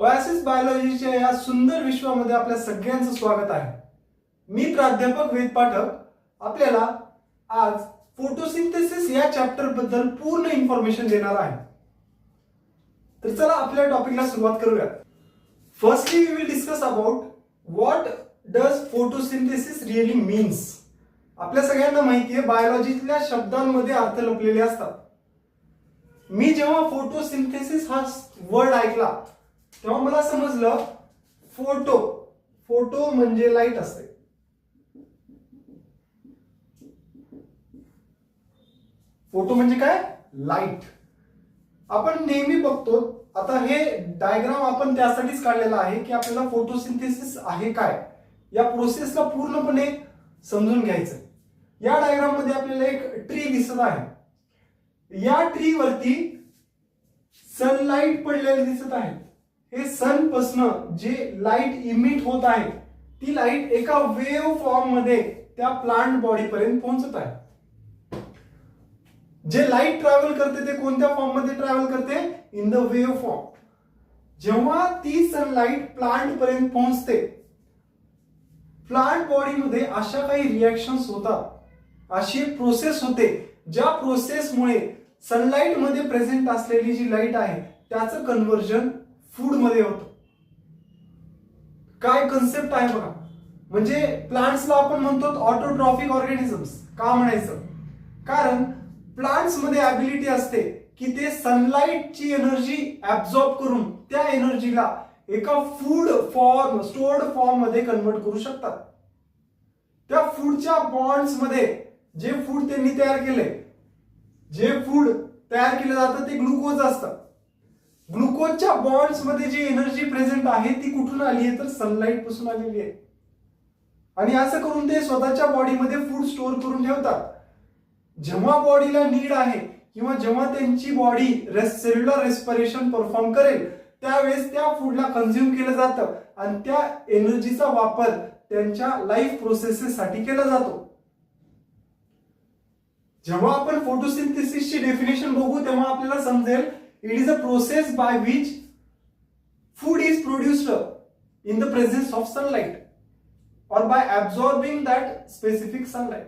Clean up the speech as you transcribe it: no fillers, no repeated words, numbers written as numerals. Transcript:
Oasis बायोलॉजीच्या या सुंदर विश्वामध्ये आपल्या सगळ्यांचं स्वागत आहे. मी प्राध्यापक वेद पाठक आपल्याला आज फोटोसिंथेसिस या चॅप्टर बद्दल पूर्ण इन्फॉर्मेशन देणार आहे. तर चला आपल्या टॉपिकला सुरुवात करूया. Firstly we will discuss about what does photosynthesis really means. आपल्या सगळ्यांना माहिती आहे बायोलॉजीतल्या शब्दांमध्ये अर्थ लपलेले असतात. मी जेव्हा फोटोसिंथेसिस हा वर्ड ऐकला तेव्हा मला समजलं फोटो म्हणजे लाईट असते. फोटो म्हणजे काय? लाईट. आपण नेहमी बघतो. आता हे डायग्राम आपण त्यासाठीच काढलेला आहे की आपल्याला फोटोसिंथेसिस आहे काय या प्रोसेसला पूर्णपणे समजून घ्यायचं. या डायग्राम मध्ये आपल्याला एक ट्री दिसत आहे. या ट्री वरती सनलाइट पडलेली दिसत आहे. हे सन पासून जे लाईट इमिट होत आहे ती लाईट एका वेव्ह फॉर्म मध्ये त्या प्लांट बॉडी पर्यंत पोहोचत आहे. जे लाईट ट्रॅव्हल करते ते कोणत्या फॉर्म मध्ये ट्रॅव्हल करते? In the wave form. जेव्हा ती सनलाइट प्लांट पर्यंत पोहोचते प्लांट बॉडी मध्ये अशा काही रिएक्शन्स होतात, अशी एक प्रोसेस होते ज्या प्रोसेसमुळे सनलाइट मध्ये प्रेझेंट असलेली जी लाईट आहे त्याचं कन्व्हर्जन फूड मध्ये होतं. काय कन्सेप्ट आहे बघा. म्हणजे प्लांट्सला आपण म्हणतो ऑटोट्रॉफिक ऑर्गॅनिझम्स. का म्हणायचं? कारण प्लांट्स मध्ये ॲबिलिटी असते की ते सनलाइटची एनर्जी ऍब्सॉर्ब करून त्या एनर्जीला एका फूड फॉर्म, स्टोर्ड फॉर्म मध्ये कन्वर्ट करू शकतात. त्या फूडच्या बॉन्ड्स मध्ये जे फूड त्यांनी तयार केले, जे फूड तयार केलं जातं ते ग्लुकोज असतं. ग्लुकोजच्या बॉन्ड्स मध्ये जी एनर्जी प्रेझेंट आहे ती कुठून आली आहे? तर सनलाइट पासून आलेली आहे. आणि असं करून ते स्वतःच्या बॉडीमध्ये फूड स्टोअर करून ठेवतात. जेव्हा बॉडीला नीड आहे किंवा जेव्हा त्यांची बॉडी सेल्युलर रेस्पिरेशन परफॉर्म करेल त्यावेळेस त्या फूडला कन्झ्युम केलं जातं आणि त्या एनर्जीचा वापर त्यांच्या लाईफ प्रोसेसेस साठी केला जातो. जेव्हा आपण फोटोसिंथेसिसची डेफिनेशन बघू तेव्हा आपल्याला समजेल it is a process by which food is produced in the presence of sunlight or by absorbing that specific sunlight.